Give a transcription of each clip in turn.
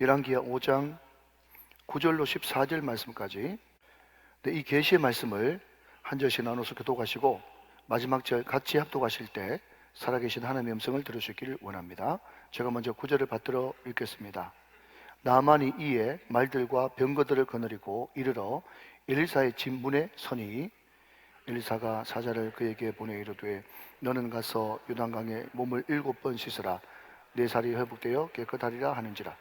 열왕기하 5장 9절로 14절 말씀까지 이 계시의 말씀을 한 절씩 나눠서 교독하시고 마지막 절 같이 합독하실 때 살아계신 하나님의 음성을 들으시기를 원합니다. 제가 먼저 9절을 받들어 읽겠습니다. 나만이 이에 말들과 병거들을 거느리고 이르러 엘리사의 집 문에 서니 엘리사가 사자를 그에게 보내 이르되 너는 가서 요단강에 몸을 7번 씻으라 내 살이 회복되어 깨끗하리라 하는지라.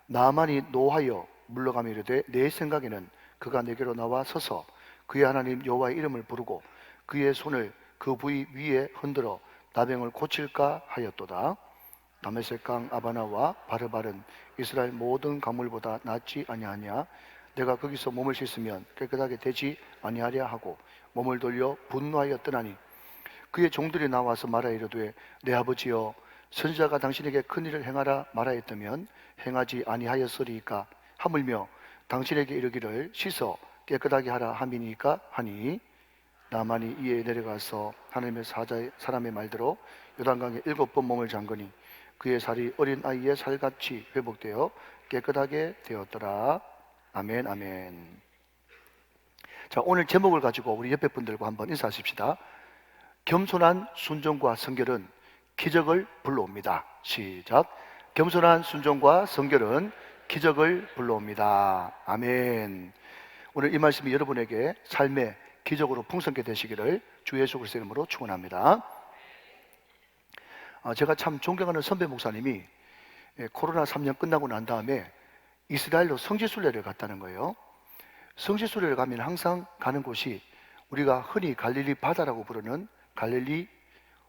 나만이 노하여 물러가며 이르되 내 생각에는 그가 내게로 나와 서서 그의 하나님 여호와의 이름을 부르고 그의 손을 그 부위 위에 흔들어 나병을 고칠까 하였도다. 다메섹강 아바나와 바르바른 이스라엘 모든 강물보다 낫지 아니하냐. 내가 거기서 몸을 씻으면 깨끗하게 되지 아니하랴 하고 몸을 돌려 분노하여 떠나니 그의 종들이 나와서 말하여 이르되 내 아버지여 선지자가 당신에게 큰 일을 행하라 말하였다면 행하지 아니하였으리이까 하물며 당신에게 이르기를 씻어 깨끗하게 하라 함이니까 하니 나만이 이에 내려가서 하나님의 사람의 말대로 요단강에 7번 몸을 잠그니 그의 살이 어린 아이의 살같이 회복되어 깨끗하게 되었더라. 아멘 아멘. 자, 오늘 제목을 가지고 우리 옆에 분들과 한번 인사하십시다. 겸손한 순종과 성결은 기적을 불러옵니다. 시작. 겸손한 순종과 성결은 기적을 불러옵니다. 아멘. 오늘 이 말씀이 여러분에게 삶의 기적으로 풍성케 되시기를 주 예수 그리스도의 이름으로 축원합니다. 제가 참 존경하는 선배 목사님이 코로나 3년 끝나고 난 다음에 이스라엘로 성지순례를 갔다는 거예요. 성지순례를 가면 항상 가는 곳이 우리가 흔히 갈릴리 바다라고 부르는 갈릴리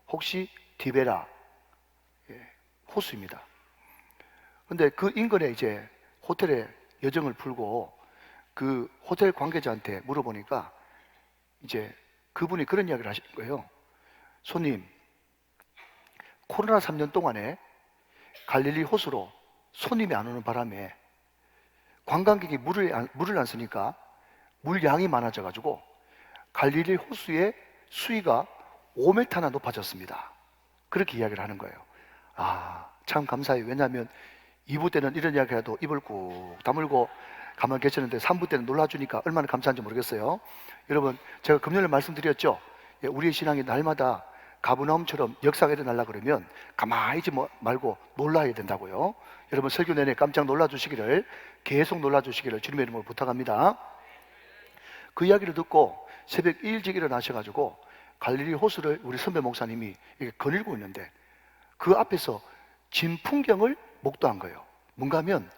혹시 디베라 호수입니다. 근데 그 인근에 이제 호텔에 여정을 풀고 그 호텔 관계자한테 물어보니까 이제 그분이 그런 이야기를 하신 거예요. 손님, 코로나 3년 동안에 갈릴리 호수로 손님이 안 오는 바람에 관광객이 물을 안 쓰니까 물 양이 많아져 가지고 갈릴리 호수의 수위가 5m나 높아졌습니다. 그렇게 이야기를 하는 거예요. 참 감사해요. 왜냐하면 2부 때는 이런 이야기 해도 입을 꾹 다물고 가만히 계셨는데 3부 때는 놀라주니까 얼마나 감사한지 모르겠어요. 여러분, 제가 금요일에 말씀드렸죠. 우리의 신앙이 날마다 가브나움처럼 역사가 일어나려고 그러면 가만히 있지 말고 놀라야 된다고요. 여러분, 설교 내내 깜짝 놀라주시기를, 계속 놀라주시기를 주님의 이름으로 부탁합니다. 그 이야기를 듣고 새벽 일찍 일어나셔가지고 갈릴리 호수를 우리 선배 목사님이 이렇게 거닐고 있는데 그 앞에서 진 풍경을 목도한 거예요. 뭔가 하면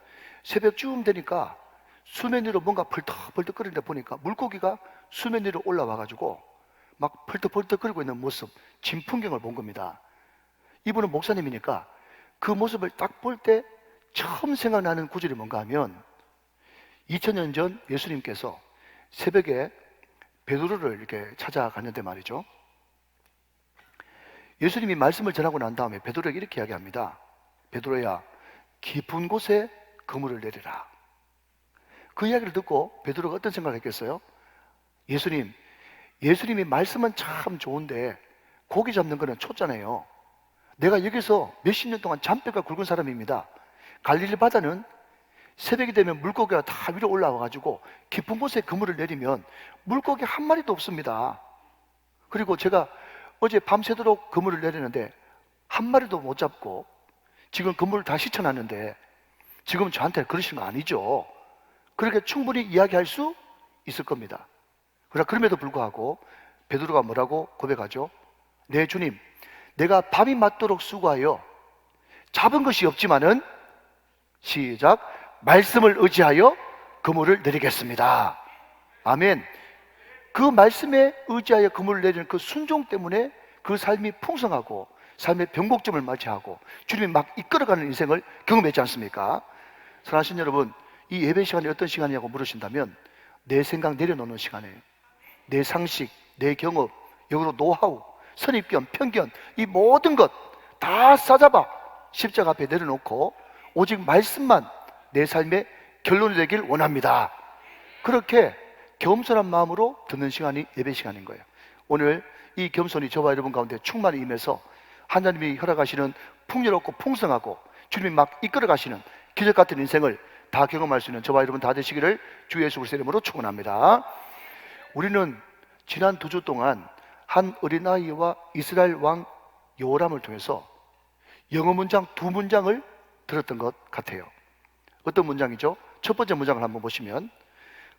새벽쯤 되니까 수면 위로 뭔가 펄떡펄떡 끓는데 보니까 물고기가 수면 위로 올라와가지고 막 펄떡펄떡 끓고 있는 모습, 진 풍경을 본 겁니다. 이분은 목사님이니까 그 모습을 딱 볼 때 처음 생각나는 구절이 뭔가 하면 2000년 전 예수님께서 새벽에 베드로를 이렇게 찾아갔는데 말이죠. 예수님이 말씀을 전하고 난 다음에 베드로에게 이렇게 이야기합니다. 베드로야, 깊은 곳에 그물을 내리라. 그 이야기를 듣고 베드로가 어떤 생각을 했겠어요? 예수님이 말씀은 참 좋은데 고기 잡는 거는 초짜네요. 내가 여기서 몇십 년 동안 잔뼈가 굵은 사람입니다. 갈릴리 바다는 새벽이 되면 물고기가 다 위로 올라와가지고 깊은 곳에 그물을 내리면 물고기 한 마리도 없습니다. 그리고 제가 어제 밤새도록 그물을 내리는데 한 마리도 못 잡고 지금 그물을 다 씻어놨는데 지금 저한테 그러시는 거 아니죠? 그렇게 충분히 이야기할 수 있을 겁니다. 그러나 그럼에도 불구하고 베드로가 뭐라고 고백하죠? 네 주님, 내가 밤이 맞도록 수고하여 잡은 것이 없지만은 시작, 말씀을 의지하여 그물을 내리겠습니다. 아멘. 그 말씀에 의지하여 그물을 내리는 그 순종 때문에 그 삶이 풍성하고 삶의 변곡점을 맞이하고 주님이 막 이끌어가는 인생을 경험했지 않습니까? 사랑하신 여러분, 이 예배 시간이 어떤 시간이냐고 물으신다면 내 생각 내려놓는 시간이에요. 내 상식, 내 경험, 역으로 노하우, 선입견, 편견, 이 모든 것 다 싸잡아 십자가 앞에 내려놓고 오직 말씀만 내 삶의 결론이 되길 원합니다. 그렇게 겸손한 마음으로 듣는 시간이 예배 시간인 거예요. 오늘 이 겸손이 저와 여러분 가운데 충만히 임해서 하나님이 허락하시는 풍요롭고 풍성하고 주님이 막 이끌어 가시는 기적 같은 인생을 다 경험할 수 있는 저와 여러분 다 되시기를 주 예수 그리스도의 이름으로 축원합니다. 우리는 지난 2주 동안 한 어린아이와 이스라엘 왕 여호람을 통해서 영어 문장 2문장을 들었던 것 같아요. 어떤 문장이죠? 첫 번째 문장을 한번 보시면,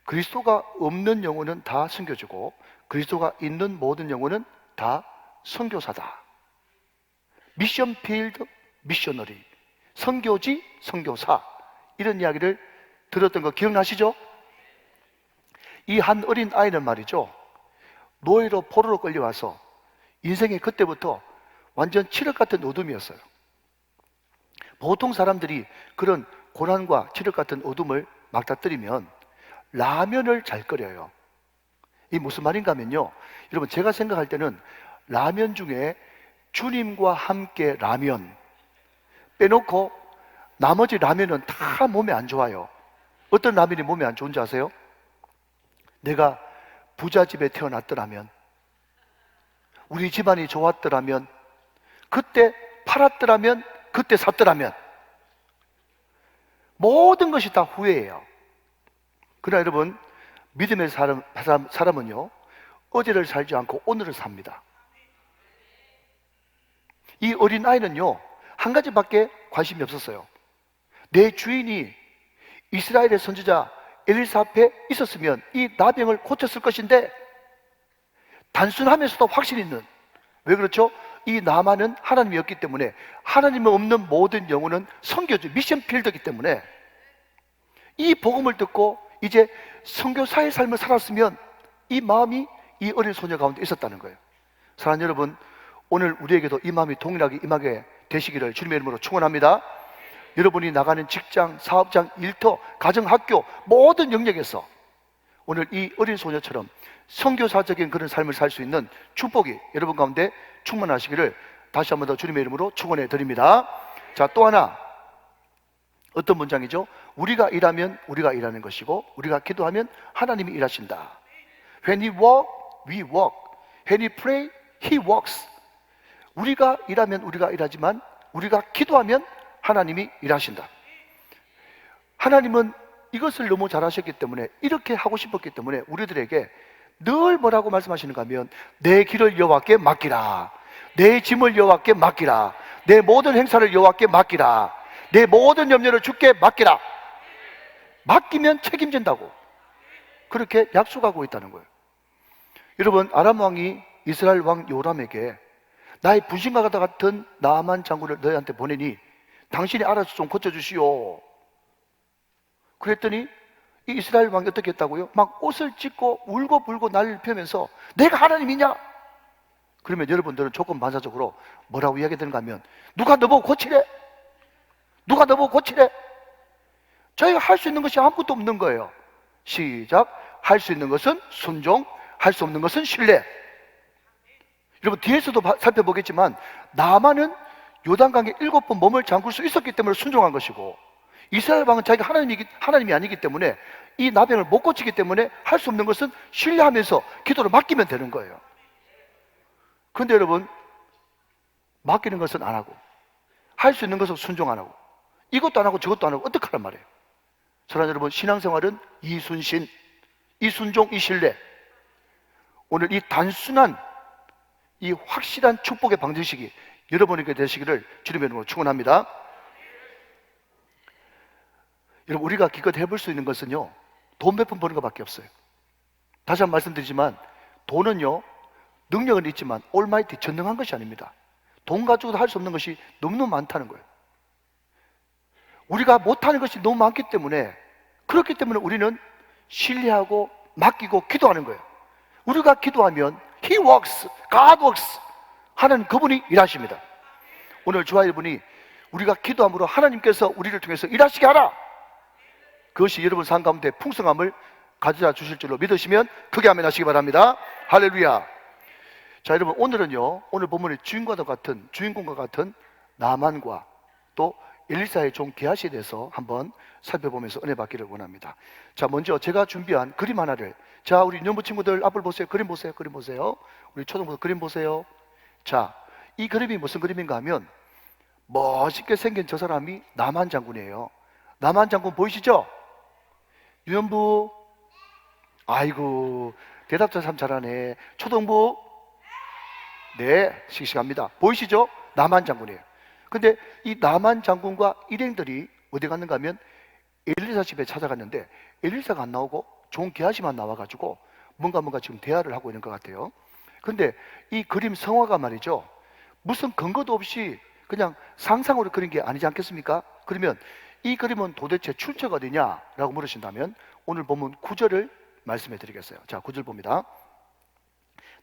그리스도가 없는 영혼은 다 선교주고 그리스도가 있는 모든 영혼은 다 선교사다. 미션 필드 미셔너리, 선교지 선교사, 이런 이야기를 들었던 거 기억나시죠? 이 한 어린 아이는 말이죠, 노예로 포로로 끌려와서 인생이 그때부터 완전 칠흑 같은 어둠이었어요. 보통 사람들이 그런 고난과 칠흑 같은 어둠을 맞닥뜨리면 라면을 잘 끓여요. 이 무슨 말인가 하면요, 여러분 제가 생각할 때는 라면 중에 주님과 함께 라면 빼놓고 나머지 라면은 다 몸에 안 좋아요. 어떤 라면이 몸에 안 좋은지 아세요? 내가 부자 집에 태어났더라면, 우리 집안이 좋았더라면, 그때 팔았더라면, 그때 샀더라면, 모든 것이 다 후회예요. 그러나 여러분, 믿음의 사람은요, 어제를 살지 않고 오늘을 삽니다. 이 어린 아이는요, 한 가지밖에 관심이 없었어요. 내 주인이 이스라엘의 선지자 엘리사 앞에 있었으면 이 나병을 고쳤을 것인데, 단순하면서도 확신 있는, 왜 그렇죠? 이 나만은 하나님이었기 때문에, 하나님이 없는 모든 영혼은 선교주 미션 필드이기 때문에 이 복음을 듣고 이제 선교사의 삶을 살았으면 이 마음이 이 어린 소녀 가운데 있었다는 거예요. 사랑하는 여러분, 오늘 우리에게도 이 마음이 동일하게 임하게 되시기를 주님의 이름으로 축원합니다. 여러분이 나가는 직장, 사업장, 일터, 가정, 학교 모든 영역에서 오늘 이 어린 소녀처럼 선교사적인 그런 삶을 살 수 있는 축복이 여러분 가운데 충만하시기를 다시 한 번 더 주님의 이름으로 축원해 드립니다. 자, 또 하나, 어떤 문장이죠? 우리가 일하면 우리가 일하는 것이고 우리가 기도하면 하나님이 일하신다. When he walk, we walk. When he pray, he walks. 우리가 일하면 우리가 일하지만 우리가 기도하면 하나님이 일하신다. 하나님은 이것을 너무 잘하셨기 때문에, 이렇게 하고 싶었기 때문에 우리들에게 늘 뭐라고 말씀하시는가 하면, 내 길을 여호와께 맡기라, 내 짐을 여호와께 맡기라, 내 모든 행사를 여호와께 맡기라, 내 모든 염려를 주께 맡기라. 맡기면 책임진다고 그렇게 약속하고 있다는 거예요. 여러분, 아람 왕이 이스라엘 왕 요람에게 나의 분신과 같은 나아만 장군을 너희한테 보내니 당신이 알아서 좀 고쳐주시오. 그랬더니 이 이스라엘 왕이 어떻게 했다고요? 막 옷을 찢고 울고 불고 난리를 펴면서 내가 하나님이냐? 그러면 여러분들은 조건 반사적으로 뭐라고 이야기되는가 하면, 누가 너보고 고치래? 누가 너보고 고치래? 저희가 할 수 있는 것이 아무것도 없는 거예요. 시작. 할 수 있는 것은 순종, 할 수 없는 것은 신뢰. 여러분, 뒤에서도 살펴보겠지만 나만은 요단강에 7번 몸을 잠글 수 있었기 때문에 순종한 것이고, 이스라엘 왕은 자기가 하나님이 아니기 때문에 이 나병을 못 고치기 때문에 할 수 없는 것은 신뢰하면서 기도를 맡기면 되는 거예요. 그런데 여러분, 맡기는 것은 안 하고, 할 수 있는 것은 순종 안 하고, 이것도 안 하고 저것도 안 하고 어떡하란 말이에요. 사랑하는 여러분, 신앙생활은 이순신, 이순종, 이신뢰. 오늘 이 단순한, 이 확실한 축복의 방정식이 여러분에게 되시기를 주님의 이름으로 축원합니다. 여러분, 우리가 기껏 해볼 수 있는 것은요, 돈 몇 푼 버는 것밖에 없어요. 다시 한번 말씀드리지만, 돈은요, 능력은 있지만 올마이티 전능한 것이 아닙니다. 돈 가지고도 할 수 없는 것이 너무너무 많다는 거예요. 우리가 못하는 것이 너무 많기 때문에, 그렇기 때문에 우리는 신뢰하고 맡기고 기도하는 거예요. 우리가 기도하면 He works, God works. 하나님 그분이 일하십니다. 오늘 저와 여러분이 우리가 기도함으로 하나님께서 우리를 통해서 일하시게 하라. 그것이 여러분 삶 가운데 풍성함을 가져다 주실 줄로 믿으시면 크게 아멘 하시기 바랍니다. 할렐루야. 자, 여러분, 오늘은요, 오늘 본문의 주인공과 같은 나만과 또 엘리사의 종 게하시에 대해서 한번 살펴보면서 은혜 받기를 원합니다. 자, 먼저 제가 준비한 그림 하나를, 자, 우리 유년부 친구들 앞을 보세요. 그림 보세요. 그림 보세요. 우리 초등부터 그림 보세요. 자, 이 그림이 무슨 그림인가 하면, 멋있게 생긴 저 사람이 나만 장군이에요. 남한 장군 보이시죠? 유연부, 아이고, 대답자 참 잘하네. 초동부, 네, 씩씩합니다. 보이시죠? 남한 장군이에요. 근데 이 남한 장군과 일행들이 어디 갔는가 하면 엘리사 집에 찾아갔는데 엘리사가 안 나오고 좋은 게하시만 나와가지고 뭔가 지금 대화를 하고 있는 것 같아요. 근데 이 그림 성화가 말이죠, 무슨 근거도 없이 그냥 상상으로 그린 게 아니지 않겠습니까? 그러면 이 그림은 도대체 출처가 어디냐라고 물으신다면 오늘 본문 9절을 말씀해 드리겠어요. 자, 9절 봅니다.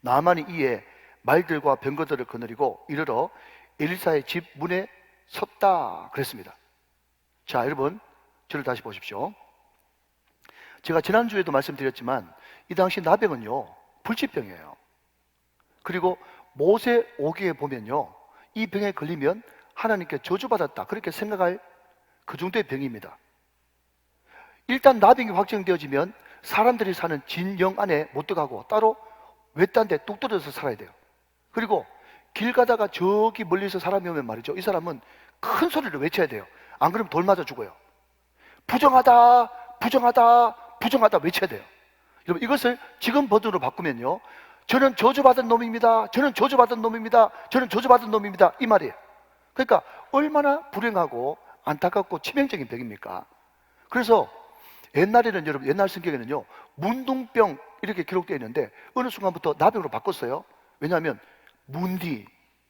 나만이 이에 말들과 병거들을 거느리고 이르러 엘리사의 집 문에 섰다 그랬습니다. 자, 여러분 저를 다시 보십시오. 제가 지난주에도 말씀드렸지만 이 당시 나병은요 불치병이에요. 그리고 모세 오기에 보면요 이 병에 걸리면 하나님께 저주받았다 그렇게 생각할 그 정도의 병입니다. 일단 나병이 확정되어지면 사람들이 사는 진영 안에 못 들어가고 따로 외딴 데 뚝 떨어져서 살아야 돼요. 그리고 길 가다가 저기 멀리서 사람이 오면 말이죠, 이 사람은 큰 소리를 외쳐야 돼요. 안 그러면 돌 맞아 죽어요. 부정하다, 부정하다, 부정하다 외쳐야 돼요. 여러분 이것을 지금 버전으로 바꾸면요, 저는 저주받은 놈입니다, 저는 저주받은 놈입니다, 저는 저주받은 놈입니다, 이 말이에요. 그러니까 얼마나 불행하고 안타깝고 치명적인 병입니까? 그래서 옛날에는, 여러분 옛날 성경에는요 문둥병 이렇게 기록되어 있는데 어느 순간부터 나병으로 바꿨어요. 왜냐하면 문디,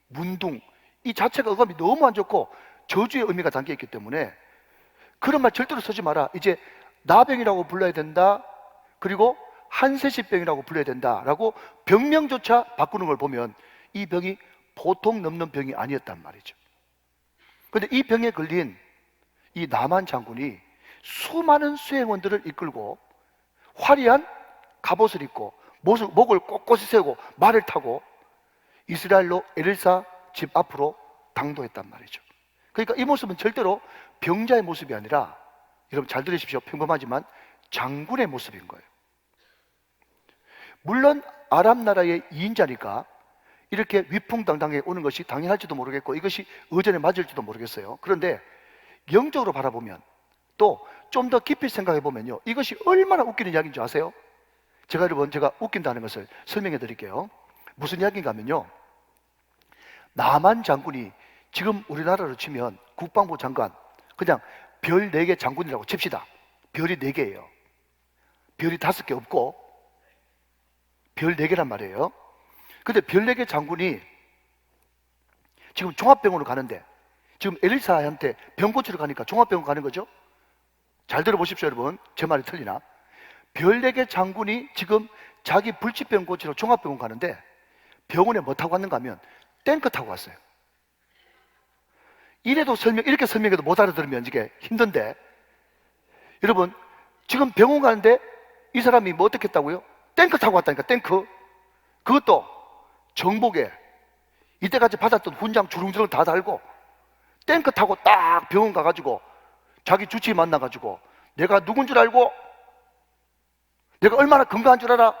문둥 이 자체가 어감이 너무 안 좋고 저주의 의미가 담겨 있기 때문에 그런 말 절대로 쓰지 마라. 이제 나병이라고 불러야 된다, 그리고 한세시병이라고 불러야 된다라고 병명조차 바꾸는 걸 보면 이 병이 보통 넘는 병이 아니었단 말이죠. 그런데 이 병에 걸린 이 나만 장군이 수많은 수행원들을 이끌고 화려한 갑옷을 입고 목을 꼿꼿이 세우고 말을 타고 이스라엘로 엘리사 집 앞으로 당도했단 말이죠. 그러니까 이 모습은 절대로 병자의 모습이 아니라, 여러분 잘 들으십시오, 평범하지만 장군의 모습인 거예요. 물론 아람 나라의 2인자니까 이렇게 위풍당당하게 오는 것이 당연할지도 모르겠고 이것이 의전에 맞을지도 모르겠어요. 그런데 영적으로 바라보면 또 좀 더 깊이 생각해 보면요 이것이 얼마나 웃기는 이야기인 줄 아세요? 제가 웃긴다는 것을 설명해 드릴게요. 무슨 이야기인가 하면요, 남한 장군이 지금 우리나라로 치면 국방부 장관, 그냥 별 4개 장군이라고 칩시다. 별이 4개예요. 별이 5개 없고 별 4개란 말이에요. 근데 별 4개 장군이 지금 종합병원으로 가는데, 지금 엘리사한테 병 고치러 가니까 종합병원 가는 거죠. 잘 들어보십시오 여러분, 제 말이 틀리나? 별 4개 장군이 지금 자기 불치병 고치러 종합병원 가는데 병원에 뭐 타고 왔는가 하면 탱크 타고 왔어요. 이렇게 설명해도 못 알아들으면 이게 힘든데, 여러분 지금 병원 가는데 이 사람이 뭐 어떻게 했다고요? 탱크 타고 왔다니까, 탱크. 그것도 정복에 이때까지 받았던 훈장 주렁주렁 다 달고 탱크 타고 딱 병원 가가지고 자기 주치의 만나가지고 내가 누군 줄 알고, 내가 얼마나 건강한 줄 알아?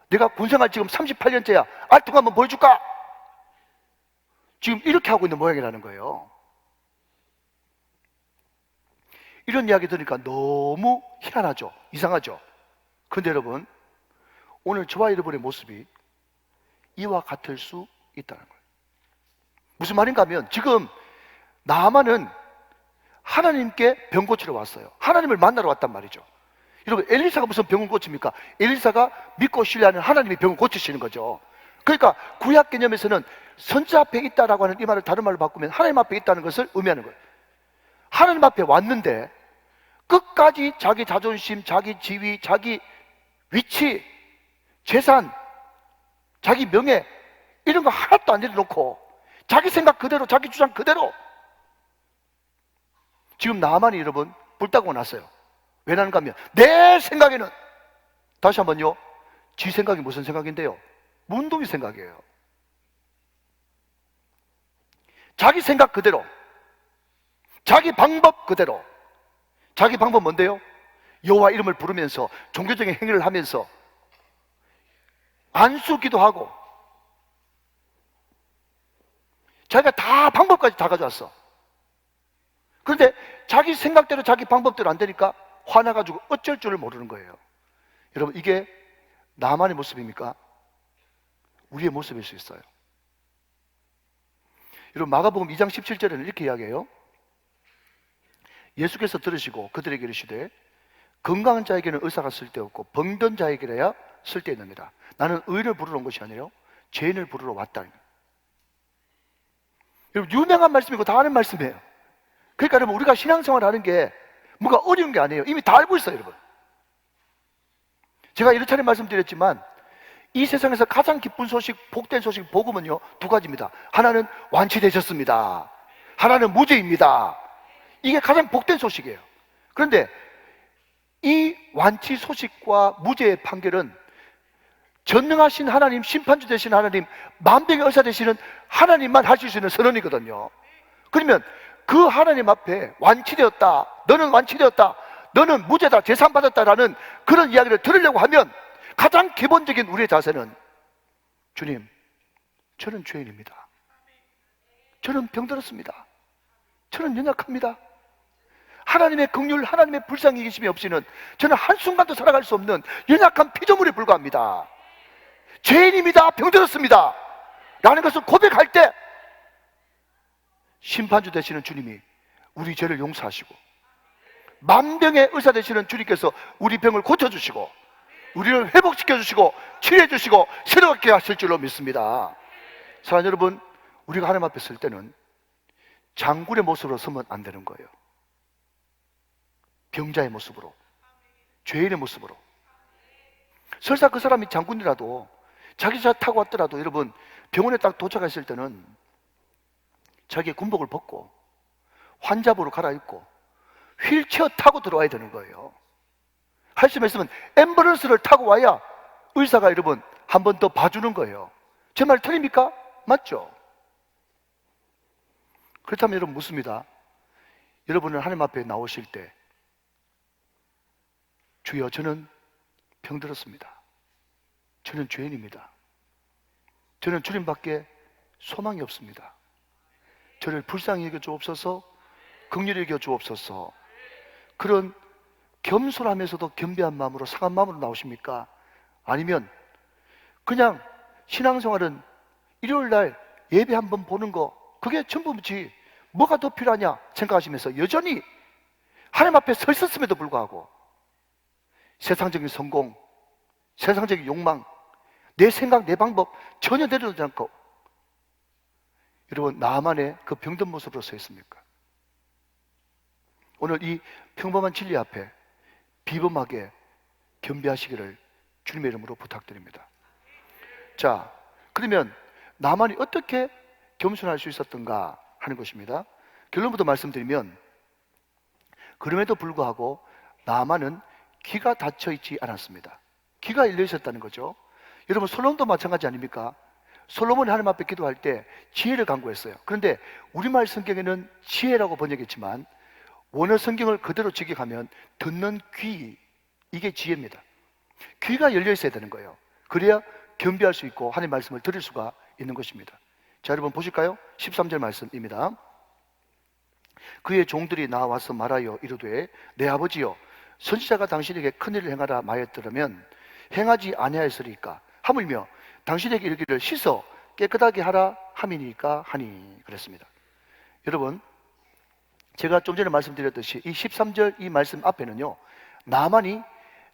내가 군생활 지금 38년째야. 알통 한번 보여줄까? 지금 이렇게 하고 있는 모양이라는 거예요. 이런 이야기 들으니까 너무 희한하죠? 이상하죠? 근데 여러분 오늘 저와 여러분의 모습이 이와 같을 수 있다는 거예요. 무슨 말인가 하면 지금 나만은 하나님께 병 고치러 왔어요. 하나님을 만나러 왔단 말이죠. 여러분 엘리사가 무슨 병을 고칩니까? 엘리사가 믿고 신뢰하는 하나님이 병을 고치시는 거죠. 그러니까 구약 개념에서는 선지 앞에 있다라고 하는 이 말을 다른 말로 바꾸면 하나님 앞에 있다는 것을 의미하는 거예요. 하나님 앞에 왔는데 끝까지 자기 자존심, 자기 지위, 자기 위치, 재산, 자기 명예 이런 거 하나도 안 내려놓고 자기 생각 그대로, 자기 주장 그대로. 지금 나만이 여러분 불타고 났어요. 왜 나는가 하면 내 생각에는, 다시 한번요, 지 생각이 무슨 생각인데요? 문둥이 생각이에요. 자기 생각 그대로, 자기 방법 그대로. 자기 방법 뭔데요? 여호와 이름을 부르면서 종교적인 행위를 하면서 안수기도 하고 자기가 다 방법까지 다 가져왔어. 그런데 자기 생각대로 자기 방법대로 안 되니까 화나가지고 어쩔 줄을 모르는 거예요. 여러분, 이게 나만의 모습입니까? 우리의 모습일 수 있어요. 여러분, 마가복음 2장 17절에는 이렇게 이야기해요. 예수께서 들으시고 그들에게 이르시되 건강한 자에게는 의사가 쓸데없고 병든 자에게라야 쓸데있느니라. 나는 의인을 부르러 온 것이 아니라 죄인을 부르러 왔다. 여러분, 유명한 말씀이고 다 아는 말씀이에요. 그러니까 여러분, 우리가 신앙생활 하는 게 뭔가 어려운 게 아니에요. 이미 다 알고 있어요, 여러분. 제가 여러 차례 말씀드렸지만 이 세상에서 가장 기쁜 소식, 복된 소식, 복음은요, 두 가지입니다. 하나는 완치되셨습니다. 하나는 무죄입니다. 이게 가장 복된 소식이에요. 그런데 이 완치 소식과 무죄의 판결은 전능하신 하나님, 심판주 되신 하나님, 만병의 의사 되시는 하나님만 하실 수 있는 선언이거든요. 그러면 그 하나님 앞에 완치되었다, 너는 완치되었다, 너는 무죄다, 재산받았다라는 그런 이야기를 들으려고 하면 가장 기본적인 우리의 자세는 주님, 저는 죄인입니다. 저는 병들었습니다. 저는 연약합니다. 하나님의 긍휼, 하나님의 불쌍히 계심이 없이는 저는 한순간도 살아갈 수 없는 연약한 피조물에 불과합니다. 죄인입니다. 병들었습니다. 라는 것을 고백할 때 심판주 되시는 주님이 우리 죄를 용서하시고 만병의 의사 되시는 주님께서 우리 병을 고쳐주시고 우리를 회복시켜주시고 치료해주시고 새롭게 하실 줄로 믿습니다. 사랑하는 여러분, 우리가 하나님 앞에 설 때는 장군의 모습으로 서면 안 되는 거예요. 병자의 모습으로, 죄인의 모습으로. 설사 그 사람이 장군이라도 자기 차 타고 왔더라도 여러분, 병원에 딱 도착했을 때는 자기의 군복을 벗고 환자복으로 갈아입고 휠체어 타고 들어와야 되는 거예요. 할 수 있으면 앰뷸런스를 타고 와야 의사가 여러분 한 번 더 봐주는 거예요. 제 말 틀립니까? 맞죠? 그렇다면 여러분 묻습니다. 여러분은 하나님 앞에 나오실 때 주여, 저는 병들었습니다. 저는 죄인입니다. 저는 주님밖에 소망이 없습니다. 저를 불쌍히 여겨 주옵소서, 긍휼히 여겨 주옵소서. 그런 겸손하면서도 겸비한 마음으로, 상한 마음으로 나오십니까? 아니면 그냥 신앙생활은 일요일날 예배 한번 보는 거 그게 전부지 뭐가 더 필요하냐 생각하시면서 여전히 하나님 앞에 서 있었음에도 불구하고 세상적인 성공, 세상적인 욕망, 내 생각, 내 방법 전혀 내려놓지 않고 여러분, 나만의 그 병든 모습으로 서 있습니까? 오늘 이 평범한 진리 앞에 비범하게 겸비하시기를 주님의 이름으로 부탁드립니다. 자, 그러면 나만이 어떻게 겸손할 수 있었던가 하는 것입니다. 결론부터 말씀드리면, 그럼에도 불구하고 나만은 귀가 닫혀 있지 않았습니다. 귀가 열려 있었다는 거죠. 여러분, 솔로몬도 마찬가지 아닙니까? 솔로몬이 하나님 앞에 기도할 때 지혜를 간구했어요. 그런데 우리말 성경에는 지혜라고 번역했지만 원어 성경을 그대로 직역하면 듣는 귀, 이게 지혜입니다. 귀가 열려 있어야 되는 거예요. 그래야 겸비할 수 있고 하나님의 말씀을 들을 수가 있는 것입니다. 자, 여러분 보실까요? 13절 말씀입니다. 그의 종들이 나와서 말하여 이르되 내 아버지여, 선지자가 당신에게 큰일을 행하라 마였더라면 행하지 아니하였으리까? 하물며 당신에게 이르기를 씻어 깨끗하게 하라 함이니까 하니. 그랬습니다. 여러분, 제가 좀 전에 말씀드렸듯이 이 13절 이 말씀 앞에는요, 나만이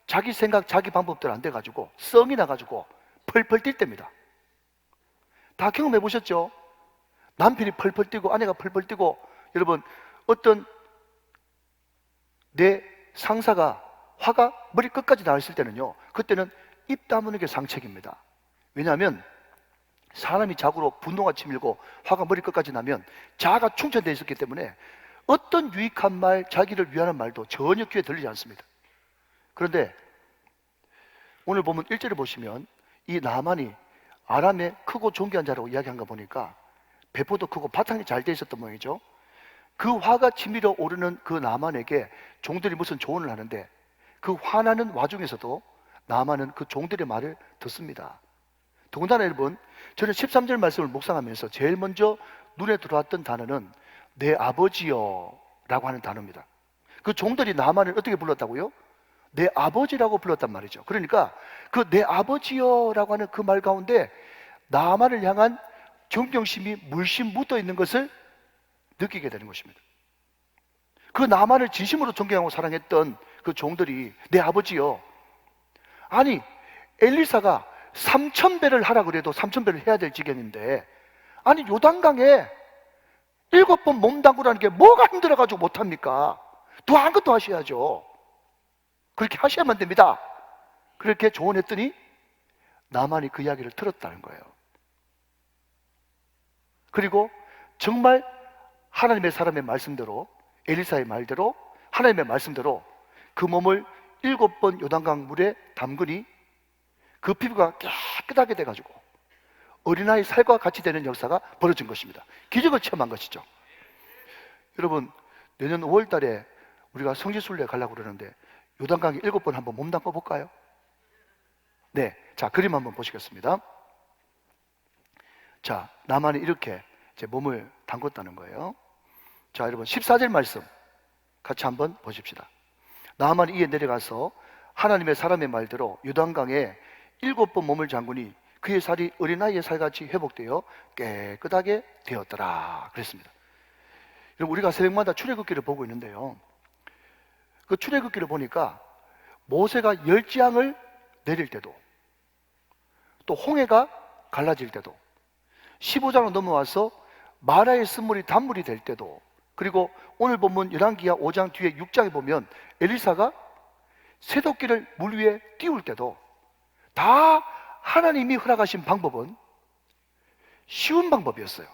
자기 생각, 자기 방법대로 안 돼가지고 썽이 나가지고 펄펄 뛸 때입니다. 다 경험해 보셨죠? 남편이 펄펄 뛰고 아내가 펄펄 뛰고, 여러분 어떤 내 상사가 화가 머리 끝까지 나 있을 때는요, 그때는 입 다무는 게 상책입니다. 왜냐하면 사람이 자고로 분노가 치밀고 화가 머리 끝까지 나면 자아가 충천되어 있었기 때문에 어떤 유익한 말, 자기를 위하는 말도 전혀 귀에 들리지 않습니다. 그런데 오늘 보면 1절을 보시면 이 나만이 아람의 크고 존귀한 자라고 이야기한 거 보니까 배포도 크고 바탕이 잘 돼 있었던 모양이죠. 그 화가 치밀어 오르는 그 나만에게 종들이 무슨 조언을 하는데 그 화나는 와중에서도 나만은 그 종들의 말을 듣습니다. 더군다나 여러분, 저는 13절 말씀을 묵상하면서 제일 먼저 눈에 들어왔던 단어는 내 아버지여 하는 단어입니다. 그 종들이 나만을 어떻게 불렀다고요? 내 아버지라고 불렀단 말이죠. 그러니까 그 내 아버지여라고 하는 그 말 가운데 나만을 향한 존경심이 물씬 묻어 있는 것을 느끼게 되는 것입니다. 그 나만을 진심으로 존경하고 사랑했던 그 종들이 내 아버지여. 아니, 엘리사가 3,000배를 하라 그래도 3,000배를 해야 될 지경인데, 아니 요단강에 7번 몸 담그라는 게 뭐가 힘들어가지고 못합니까? 더 한 것도 하셔야죠. 그렇게 하셔야만 됩니다. 그렇게 조언했더니 나만이 그 이야기를 들었다는 거예요. 그리고 정말 하나님의 사람의 말씀대로, 엘리사의 말대로, 하나님의 말씀대로 그 몸을 7번 요단강 물에 담그니 그 피부가 깨끗하게 돼가지고 어린아이 살과 같이 되는 역사가 벌어진 것입니다. 기적을 체험한 것이죠. 여러분, 내년 5월 달에 우리가 성지순례 가려고 그러는데 요단강에 7번 한번 몸 담궈 볼까요? 네, 자, 그림 한번 보시겠습니다. 자, 나만이 이렇게 제 몸을 담궜다는 거예요. 자, 여러분 14절 말씀 같이 한번 보십시다. 나만이 이에 내려가서 하나님의 사람의 말대로 요단강에 7번 몸을 잠그니 그의 살이 어린아이의 살같이 회복되어 깨끗하게 되었더라 그랬습니다. 여러분, 우리가 새벽마다 출애굽기를 보고 있는데요, 그 출애굽기를 보니까 모세가 열지양을 내릴 때도, 또 홍해가 갈라질 때도, 15장으로 넘어와서 마라의 쓴물이 단물이 될 때도, 그리고 오늘 본문 열왕기하 5장 뒤에 6장에 보면 엘리사가 새도끼를 물 위에 띄울 때도 다 하나님이 허락하신 방법은 쉬운 방법이었어요.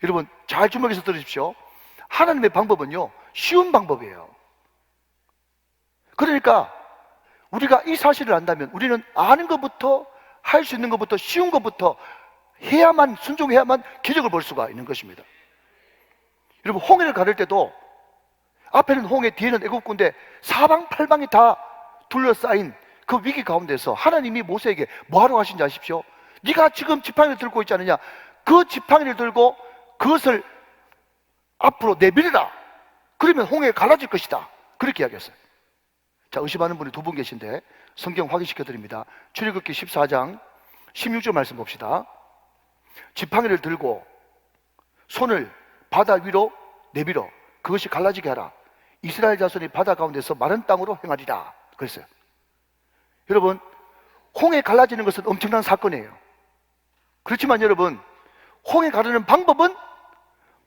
여러분 잘 주목해서 들으십시오. 하나님의 방법은요, 쉬운 방법이에요. 그러니까 우리가 이 사실을 안다면 우리는 아는 것부터, 할 수 있는 것부터, 쉬운 것부터 해야만, 순종해야만 기적을 볼 수가 있는 것입니다. 여러분, 홍해를 가를 때도 앞에는 홍해, 뒤에는 애굽군데 사방팔방이 다 둘러싸인 그 위기 가운데서 하나님이 모세에게 뭐하러 하신지 아십시오? 네가 지금 지팡이를 들고 있지 않느냐? 그 지팡이를 들고 그것을 앞으로 내밀어라. 그러면 홍해가 갈라질 것이다. 그렇게 이야기했어요. 자, 의심하는 분이 2분 계신데 성경 확인시켜 드립니다. 출애굽기 14장 16절 말씀 봅시다. 지팡이를 들고 손을 바다 위로 내밀어 그것이 갈라지게 하라. 이스라엘 자손이 바다 가운데서 마른 땅으로 행하리라 그랬어요. 여러분, 홍해 갈라지는 것은 엄청난 사건이에요. 그렇지만 여러분, 홍해 가르는 방법은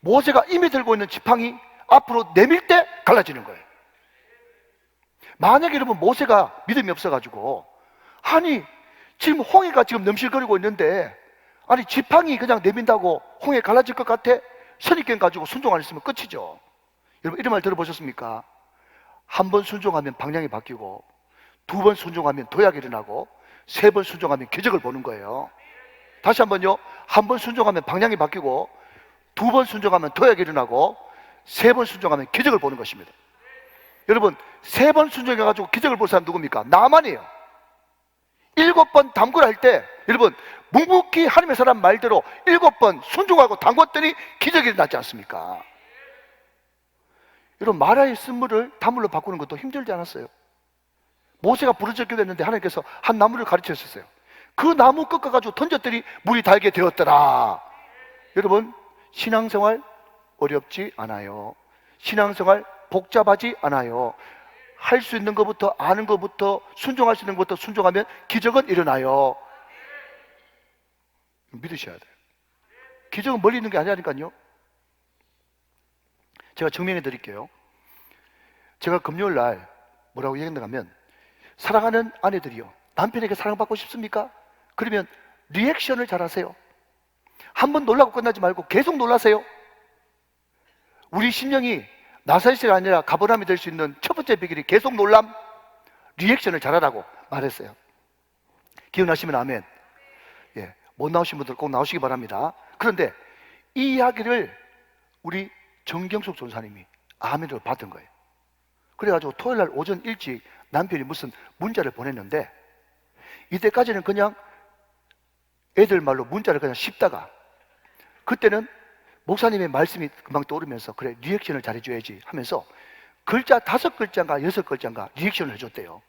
모세가 이미 들고 있는 지팡이 앞으로 내밀 때 갈라지는 거예요. 만약에 여러분 모세가 믿음이 없어가지고, 아니 지금 홍해가 지금 넘실거리고 있는데 아니 지팡이 그냥 내민다고 홍해 갈라질 것 같아? 선입견 가지고 순종 안 했으면 끝이죠. 여러분 이런 말 들어보셨습니까? 한 번 순종하면 방향이 바뀌고, 2번 순종하면 도약이 일어나고, 3번 순종하면 기적을 보는 거예요. 다시 한번요. 한 번 순종하면 방향이 바뀌고, 2번 순종하면 도약이 일어나고, 3번 순종하면 기적을 보는 것입니다. 여러분 3번 순종해가지고 기적을 볼 사람 누굽니까? 나만이에요. 7번 담그라 할 때 여러분 묵묵히 하나님의 사람 말대로 7번 순종하고 담궜더니 기적이 일어나지 않습니까? 여러분 마라의 쓴물을 단물로 바꾸는 것도 힘들지 않았어요. 모세가 부르짖게 됐는데 하나님께서 한 나무를 가르쳐 주셨어요. 그 나무 꺾어가지고 던졌더니 물이 달게 되었더라. 여러분 신앙생활 어렵지 않아요. 신앙생활 복잡하지 않아요. 할 수 있는 것부터, 아는 것부터, 순종할 수 있는 것부터 순종하면 기적은 일어나요. 믿으셔야 돼요. 기적은 멀리 있는 게 아니라니까요. 제가 증명해 드릴게요. 제가 금요일 날 뭐라고 얘기했는가 하면, 사랑하는 아내들이요, 남편에게 사랑받고 싶습니까? 그러면 리액션을 잘 하세요. 한번 놀라고 끝나지 말고 계속 놀라세요. 우리 심령이 나사렛이 아니라 가버남이 될 수 있는 첫 번째 비결이 계속 놀람, 리액션을 잘하라고 말했어요. 기억나시면 아멘. 예, 못 나오신 분들 꼭 나오시기 바랍니다. 그런데 이 이야기를 우리 정경숙 전사님이 아멘으로 받은 거예요. 그래가지고 토요일 날 오전 일찍 남편이 무슨 문자를 보냈는데, 이때까지는 그냥 애들 말로 문자를 그냥 씹다가, 그때는 목사님의 말씀이 금방 떠오르면서 그래 리액션을 잘해줘야지 하면서 글자 5글자인가 6글자인가 리액션을 해줬대요.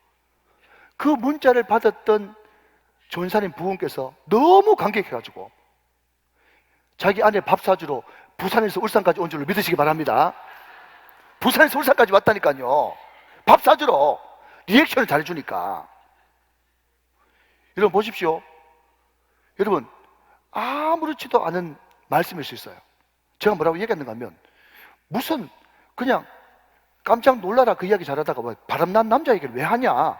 그 문자를 받았던 전사님 부군께서 너무 감격해가지고 자기 아내 밥 사주러 부산에서 울산까지 온 줄로 믿으시기 바랍니다. 부산에서 울산까지 왔다니까요. 밥 사주러 리액션을 잘해주니까. 여러분 보십시오. 여러분 아무렇지도 않은 말씀일 수 있어요. 제가 뭐라고 얘기했는가 하면 무슨 그냥 깜짝 놀라라 그 이야기 잘하다가 뭐 바람난 남자 얘기를 왜 하냐,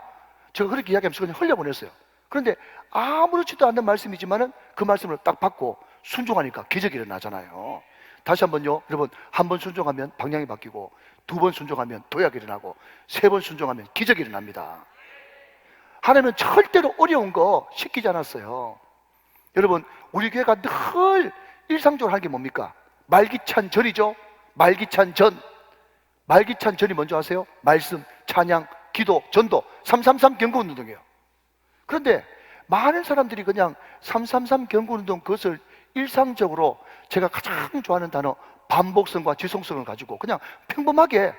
제가 그렇게 이야기하면서 그냥 흘려보냈어요. 그런데 아무렇지도 않은 말씀이지만은 그 말씀을 딱 받고 순종하니까 기적이 일어나잖아요. 다시 한번요. 여러분 한 번 순종하면 방향이 바뀌고, 2번 순종하면 도약이 일어나고, 3번 순종하면 기적이 일어납니다. 하나님은 절대로 어려운 거 시키지 않았어요. 여러분 우리 교회가 늘 일상적으로 하는 게 뭡니까? 말기찬 절이죠. 말기찬 전. 말기찬 전이 뭔지 아세요? 말씀, 찬양, 기도, 전도, 333 경건운동이에요. 그런데 많은 사람들이 그냥 333 경건운동 그것을 일상적으로, 제가 가장 좋아하는 단어 반복성과 지속성을 가지고 그냥 평범하게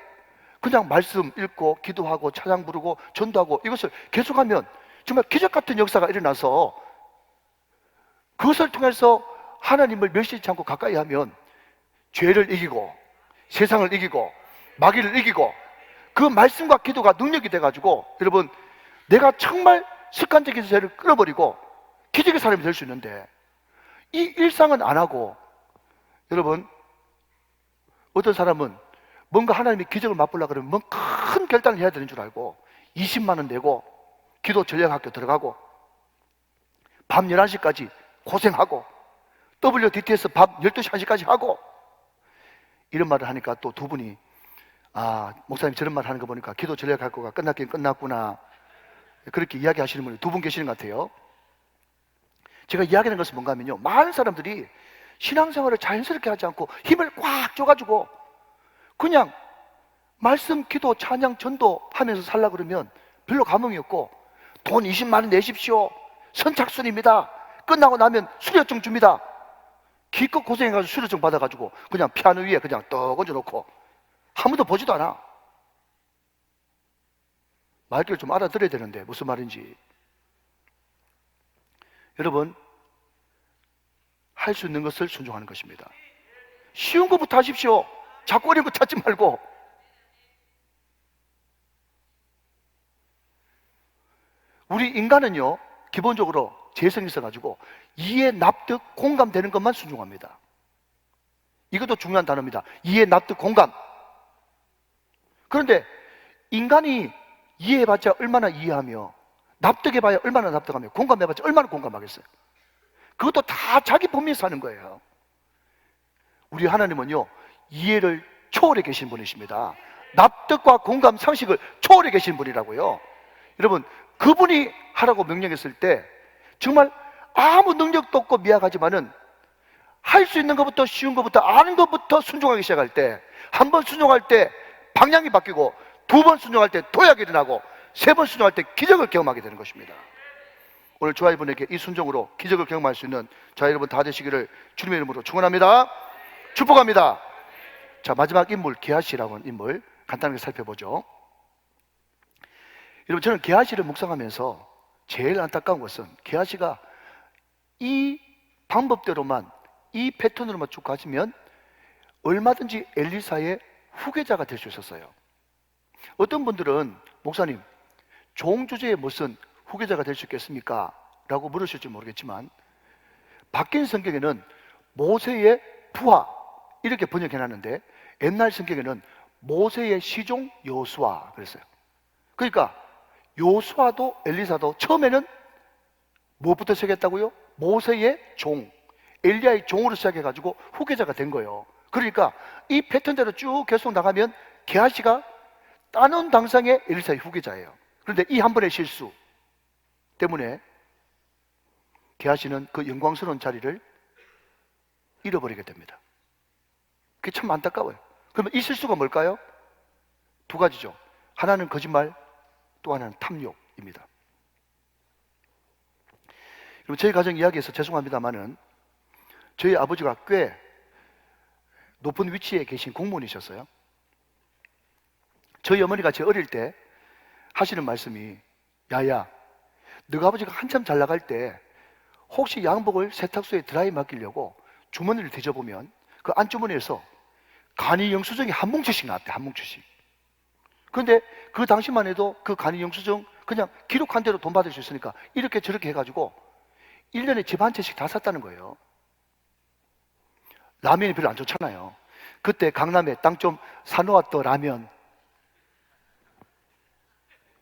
그냥 말씀 읽고 기도하고 찬양 부르고 전도하고 이것을 계속하면 정말 기적 같은 역사가 일어나서 그것을 통해서 하나님을 멸시치 않고 가까이 하면 죄를 이기고 세상을 이기고 마귀를 이기고 그 말씀과 기도가 능력이 돼가지고 여러분 내가 정말 습관적인 죄를 끊어버리고 기적의 사람이 될 수 있는데, 이 일상은 안 하고 여러분 어떤 사람은 뭔가 하나님의 기적을 맛보려고 그러면 뭔 큰 결단을 해야 되는 줄 알고 20만 원 내고 기도 전략학교 들어가고 밤 11시까지 고생하고 WDT에서 밤 12시 1시까지 하고, 이런 말을 하니까 또 두 분이 목사님 저런 말 하는 거 보니까 기도 전략학교가 끝났긴 끝났구나, 그렇게 이야기하시는 분이 2분 계시는 것 같아요. 제가 이야기하는 것은 뭔가 하면요, 많은 사람들이 신앙생활을 자연스럽게 하지 않고 힘을 꽉 줘가지고 그냥 말씀, 기도, 찬양, 전도 하면서 살려고 그러면 별로 감흥이 없고, 돈 20만 원 내십시오, 선착순입니다, 끝나고 나면 수료증 줍니다, 기껏 고생해가지고 수료증 받아가지고 그냥 피아노 위에 그냥 떡 얹어놓고 아무도 보지도 않아. 말귀를 좀 알아들어야 되는데 무슨 말인지. 여러분 할 수 있는 것을 순종하는 것입니다. 쉬운 것부터 하십시오. 자꾸 어려운 거 찾지 말고. 우리 인간은요 기본적으로 재성이 있어가지고 이해, 납득, 공감되는 것만 순종합니다. 이것도 중요한 단어입니다. 이해, 납득, 공감. 그런데 인간이 이해해봤자 얼마나 이해하며, 납득해봐야 얼마나 납득하며, 공감해봤자 얼마나 공감하겠어요. 그것도 다 자기 범위에서 하는 거예요. 우리 하나님은요 이해를 초월해 계신 분이십니다. 납득과 공감, 상식을 초월해 계신 분이라고요. 여러분 그분이 하라고 명령했을 때 정말 아무 능력도 없고 미약하지만은 할 수 있는 것부터, 쉬운 것부터, 아는 것부터 순종하기 시작할 때, 한 번 순종할 때 방향이 바뀌고, 2번 순종할 때 도약이 일어나고, 3번 순종할 때 기적을 경험하게 되는 것입니다. 오늘 저와 여러분에게 이 순종으로 기적을 경험할 수 있는 저와 여러분 다 되시기를 주님의 이름으로 축원합니다. 축복합니다. 자, 마지막 인물 게하시라고 하는 인물 간단하게 살펴보죠. 여러분 저는 게하시를 묵상하면서 제일 안타까운 것은 게하시가 이 방법대로만, 이 패턴으로만 쭉 가시면 얼마든지 엘리사의 후계자가 될 수 있었어요. 어떤 분들은 목사님 종 주제에 무슨 후계자가 될 수 있겠습니까? 라고 물으실지 모르겠지만 바뀐 성경에는 모세의 부하 이렇게 번역해놨는데 옛날 성경에는 모세의 시종 여호수아 그랬어요. 그러니까 여호수아도 엘리사도 처음에는 무엇부터 시작했다고요? 모세의 종, 엘리야의 종으로 시작해가지고 후계자가 된 거예요. 그러니까 이 패턴대로 쭉 계속 나가면 게하시가 따놓은 당상의 엘리사의 후계자예요. 그런데 이 한 번의 실수 때문에 게하시는 그 영광스러운 자리를 잃어버리게 됩니다. 그게 참 안타까워요. 그러면 이 실수가 뭘까요? 2가지죠. 하나는 거짓말, 또 하나는 탐욕입니다. 저희 가정 이야기에서 죄송합니다만은 저희 아버지가 꽤 높은 위치에 계신 공무원이셨어요. 저희 어머니가 제 어릴 때 하시는 말씀이, 야야, 너가 아버지가 한참 잘 나갈 때 혹시 양복을 세탁소에 드라이 맡기려고 주머니를 뒤져보면 그 안주머니에서 간이 영수증이 한 뭉치씩 나왔대. 한 뭉치씩. 그런데 그 당시만 해도 그 간이 영수증 그냥 기록한 대로 돈 받을 수 있으니까 이렇게 저렇게 해가지고 1년에 집 한 채씩 다 샀다는 거예요. 라면이 별로 안 좋잖아요. 그때 강남에 땅 좀 사놓았던 라면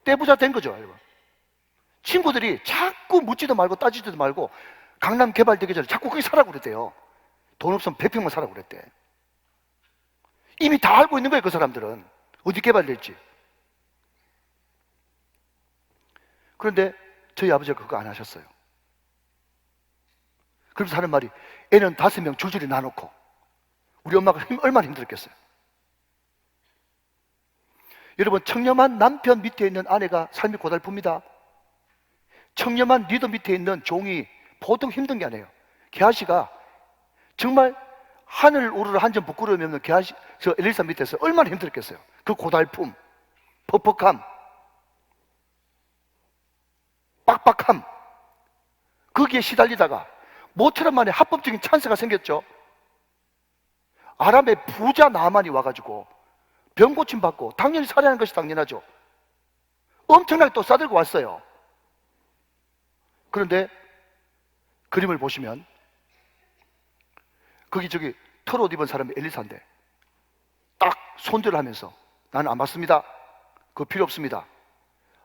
떼부자 된 거죠, 여러분. 친구들이 자꾸 묻지도 말고 따지지도 말고 강남 개발되기 전에 자꾸 거기 사라고 그랬대요. 돈 없으면 100평만 사라고 그랬대. 이미 다 알고 있는 거예요, 그 사람들은. 어디 개발될지. 그런데 저희 아버지가 그거 안 하셨어요. 그러면서 하는 말이, 애는 5명 줄줄이 놔놓고. 우리 엄마가 얼마나 힘들었겠어요. 여러분, 청렴한 남편 밑에 있는 아내가 삶이 고달픕니다. 청렴한 리더 밑에 있는 종이 보통 힘든 게 아니에요. 게하시가 정말 하늘 우르르 한 점 부끄러움이 없는 게하시, 저 엘리사 밑에서 얼마나 힘들었겠어요. 그 고달픔, 퍽퍽함, 빡빡함, 거기에 시달리다가 모처럼 만에 합법적인 찬스가 생겼죠. 아람의 부자 나만이 와가지고 병 고침 받고 당연히 살해하는 것이 당연하죠. 엄청나게 또 싸들고 왔어요. 그런데 그림을 보시면 거기 저기 털옷 입은 사람이 엘리사인데 딱 손절을 하면서 나는 안 받습니다. 그거 필요 없습니다.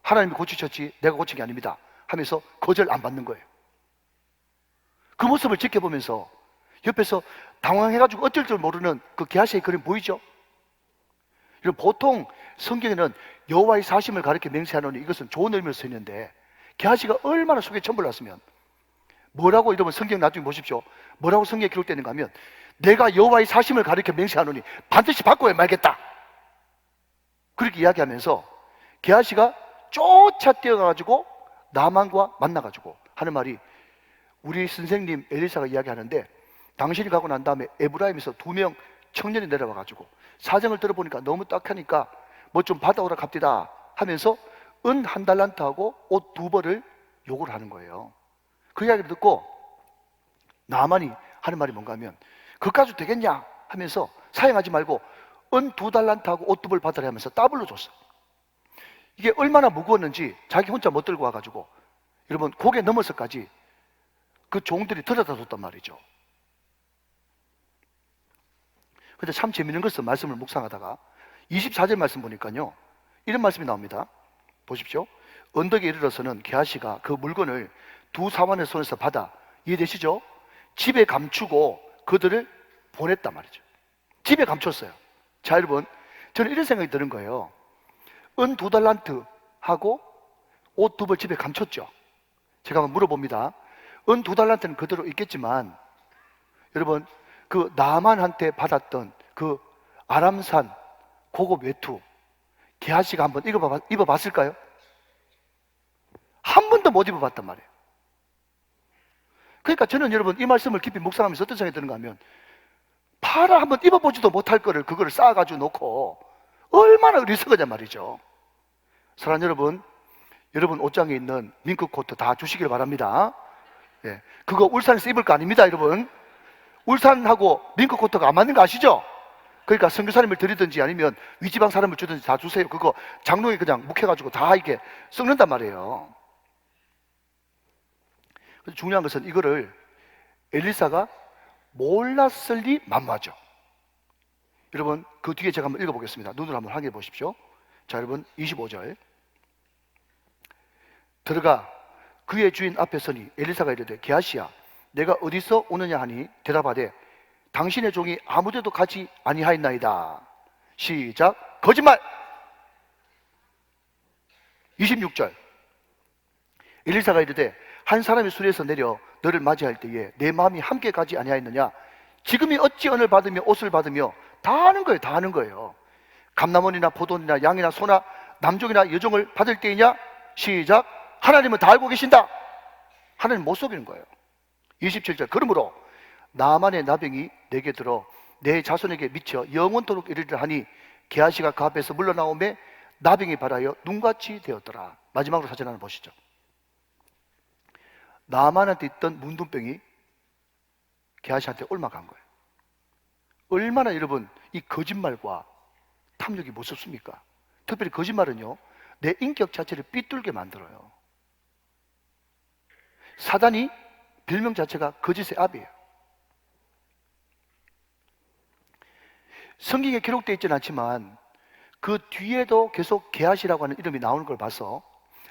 하나님이 고치셨지 내가 고친 게 아닙니다 하면서 거절 안 받는 거예요. 그 모습을 지켜보면서 옆에서 당황해가지고 어쩔 줄 모르는 그 게하시의 그림 보이죠? 보통 성경에는 여호와의 사심을 가리켜 맹세하노니 이것은 좋은 의미로 쓰이는데 게하시가 얼마나 속에 천불 났으면 뭐라고, 여러분 성경 나중에 보십시오. 뭐라고 성경에 기록되는가 하면 내가 여호와의 사심을 가리켜 맹세하노니 반드시 바꿔야 말겠다 그렇게 이야기하면서 게하시가 쫓아 뛰어가가지고 나만과 만나가지고 하는 말이, 우리 선생님 엘리사가 이야기하는데 당신이 가고 난 다음에 에브라임에서 2명 청년이 내려와가지고 사정을 들어보니까 너무 딱하니까 뭐 좀 받아오라 갑디다 하면서 은 1달란트하고 옷 2벌을 요구를 하는 거예요. 그 이야기를 듣고 나만이 하는 말이 뭔가 하면, 그까지 되겠냐 하면서 사용하지 말고 은 2달란트하고 옷 2벌 받으라 하면서 더블로 줬어. 이게 얼마나 무거웠는지 자기 혼자 못 들고 와가지고 여러분 고개 넘어서까지 그 종들이 들여다 줬단 말이죠. 근데 참 재밌는 것은 말씀을 묵상하다가 24절 말씀 보니까요 이런 말씀이 나옵니다. 보십시오. 언덕에 이르러서는 게하시가 그 물건을 2 사환의 손에서 받아, 이해되시죠? 집에 감추고 그들을 보냈단 말이죠. 집에 감췄어요. 자, 여러분, 저는 이런 생각이 드는 거예요. 은 2달란트 하고 옷 2벌 집에 감췄죠. 제가 한번 물어봅니다. 은 2달란트는 그대로 있겠지만 여러분, 그 나만한테 받았던 그 아람산 고급 외투 게하시가 한번 입어봤을까요? 한 번도 못 입어봤단 말이에요. 그러니까 저는 여러분 이 말씀을 깊이 묵상하면서 어떤 생각이 드는가 하면, 팔아 한번 입어보지도 못할 거를 그거를 쌓아가지고 놓고 얼마나 어리석으냐 말이죠. 사랑하는 여러분, 여러분 옷장에 있는 밍크 코트 다 주시길 바랍니다. 예, 그거 울산에서 입을 거 아닙니다, 여러분. 울산하고 밍크 코트가 안 맞는 거 아시죠? 그러니까 선교사님을 드리든지 아니면 위지방 사람을 주든지 다 주세요. 그거 장롱에 그냥 묵혀가지고 다 이렇게 썩는단 말이에요. 그래서 중요한 것은 이거를 엘리사가 몰랐을 리 만무하죠. 여러분 그 뒤에 제가 한번 읽어보겠습니다. 눈으로 한번 확인해 보십시오. 자, 여러분 25절. 들어가 그의 주인 앞에 서니 엘리사가 이르되, 게하시야 내가 어디서 오느냐 하니 대답하되, 당신의 종이 아무데도 가지 아니하였나이다. 시작. 거짓말. 26절. 엘리사가 이르되, 한 사람이 수레에서 내려 너를 맞이할 때에 내 마음이 함께 가지 아니하였느냐? 지금이 어찌 언을 받으며 옷을 받으며 다 하는 거예요. 다 하는 거예요. 감남원이나 포도원이나 양이나 소나 남종이나 여종을 받을 때이냐? 시작. 하나님은 다 알고 계신다. 하나님 못 속이는 거예요. 27절. 그러므로 나만의 나병이 내게 들어 내 자손에게 미쳐 영원토록 이르리라 하니 게하시가 그 앞에서 물러나오매 나병이 발하여 눈같이 되었더라. 마지막으로 사진 하나 보시죠. 나만한테 있던 문둥병이 게하시한테 옮아간 거예요. 얼마나 여러분 이 거짓말과 탐욕이 무섭습니까? 특별히 거짓말은요, 내 인격 자체를 삐뚤게 만들어요. 사단이 별명 자체가 거짓의 아비예요. 성경에 기록되어 있지는 않지만 그 뒤에도 계속 게하시라고 하는 이름이 나오는 걸 봐서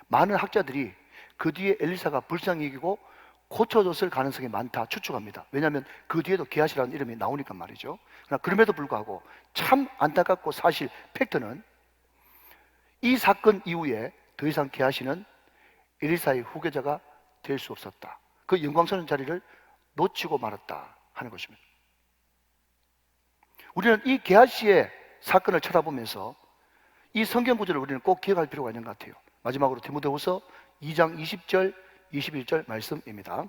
많은 학자들이 그 뒤에 엘리사가 불쌍히 여기고 고쳐졌을 가능성이 많다 추측합니다. 왜냐하면 그 뒤에도 게하시라는 이름이 나오니까 말이죠. 그러나 그럼에도 불구하고 참 안타깝고 사실 팩트는 이 사건 이후에 더 이상 게하시는 엘리사의 후계자가 될 수 없었다. 그 영광스러운 자리를 놓치고 말았다 하는 것입니다. 우리는 이 게하시의 사건을 쳐다보면서 이 성경 구절을 우리는 꼭 기억할 필요가 있는 것 같아요. 마지막으로 디모데후서 2장 20절 21절 말씀입니다.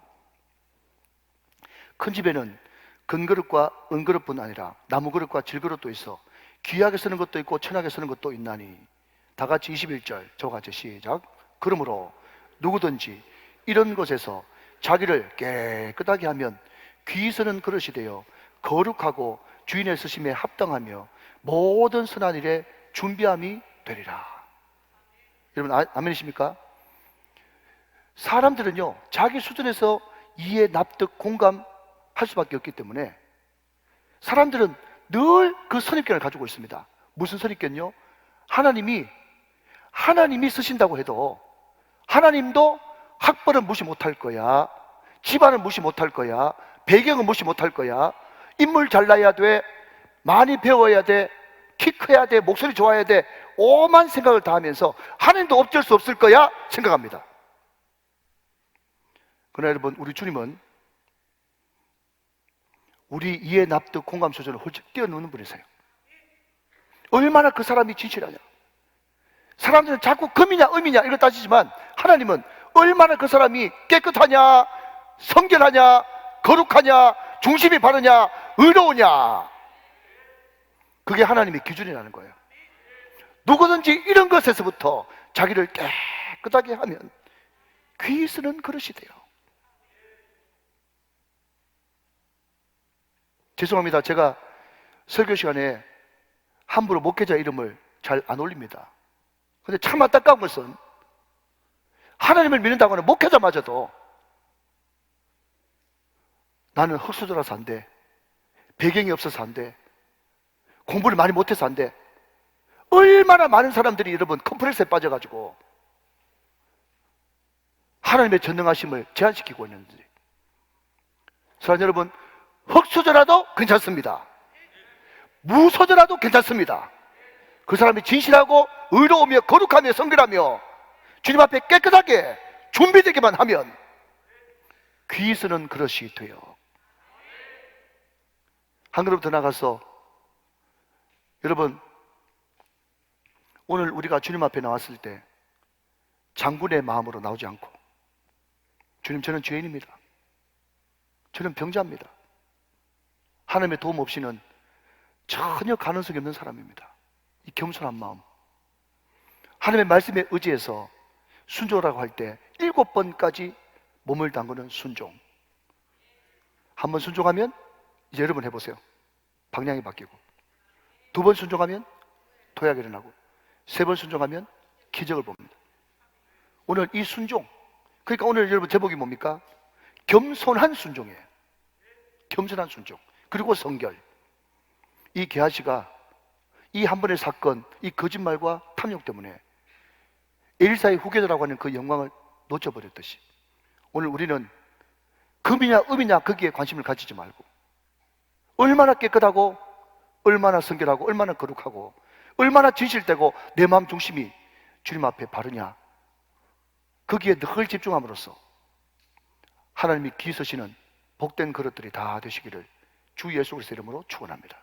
큰 집에는 금그릇과 은그릇뿐 아니라 나무그릇과 질그릇도 있어 귀하게 쓰는 것도 있고 천하게 쓰는 것도 있나니, 다 같이 21절 저와 같이 시작. 그러므로 누구든지 이런 것에서 자기를 깨끗하게 하면 귀 쓰는 그릇이 되어 거룩하고 주인의 쓰심에 합당하며 모든 선한 일에 준비함이 되리라. 여러분 아멘이십니까? 사람들은요, 자기 수준에서 이해, 납득, 공감할 수밖에 없기 때문에 사람들은 늘 그 선입견을 가지고 있습니다. 무슨 선입견요? 하나님이 쓰신다고 해도 하나님도 학벌은 무시 못할 거야, 집안은 무시 못할 거야, 배경은 무시 못할 거야, 인물 잘나야 돼, 많이 배워야 돼, 키 커야 돼, 목소리 좋아야 돼, 오만 생각을 다 하면서 하나님도 어쩔 수 없을 거야 생각합니다. 그러나 여러분, 우리 주님은 우리 이해, 납득, 공감 수준을 훌쩍 뛰어넘는 분이세요. 얼마나 그 사람이 진실하냐. 사람들은 자꾸 금이냐 음이냐 이걸 따지지만 하나님은 얼마나 그 사람이 깨끗하냐, 성결하냐, 거룩하냐, 중심이 바르냐, 의로우냐, 그게 하나님의 기준이라는 거예요. 누구든지 이런 것에서부터 자기를 깨끗하게 하면 귀 쓰는 그릇이 돼요. 죄송합니다. 제가 설교 시간에 함부로 목회자 이름을 잘 안 올립니다. 근데 참 안타까운 것은 하나님을 믿는다고 하는 목회자마저도 나는 흙수저라서 안 돼, 배경이 없어서 안 돼, 공부를 많이 못해서 안 돼, 얼마나 많은 사람들이 여러분 컴플렉스에 빠져가지고 하나님의 전능하심을 제한시키고 있는지. 사랑 여러분, 흙수저라도 괜찮습니다. 무소저라도 괜찮습니다. 그 사람이 진실하고 의로우며 거룩하며 성결하며 주님 앞에 깨끗하게 준비되기만 하면 귀 쓰는 그릇이 돼요. 한 걸음 더 나가서 여러분, 오늘 우리가 주님 앞에 나왔을 때 장군의 마음으로 나오지 않고, 주님, 저는 죄인입니다, 저는 병자입니다, 하나님의 도움 없이는 전혀 가능성이 없는 사람입니다. 이 겸손한 마음, 하나님의 말씀에 의지해서 순종하라고 할 때 7번까지 몸을 담그는 순종. 한 번 순종하면 이제 여러분 해보세요. 방향이 바뀌고, 2번 순종하면 도약이 일어나고, 3번 순종하면 기적을 봅니다. 오늘 이 순종, 그러니까 오늘 여러분 제목이 뭡니까? 겸손한 순종이에요. 겸손한 순종, 그리고 성결. 이 게하시가 이 한 번의 사건, 이 거짓말과 탐욕 때문에 엘리사의 후계자라고 하는 그 영광을 놓쳐버렸듯이, 오늘 우리는 금이냐 음이냐 거기에 관심을 가지지 말고 얼마나 깨끗하고 얼마나 성결하고 얼마나 거룩하고 얼마나 진실되고 내 마음 중심이 주님 앞에 바르냐, 거기에 늘 집중함으로써 하나님이 귀 쓰시는 복된 그릇들이 다 되시기를 주 예수 그리스도의 이름으로 축원합니다.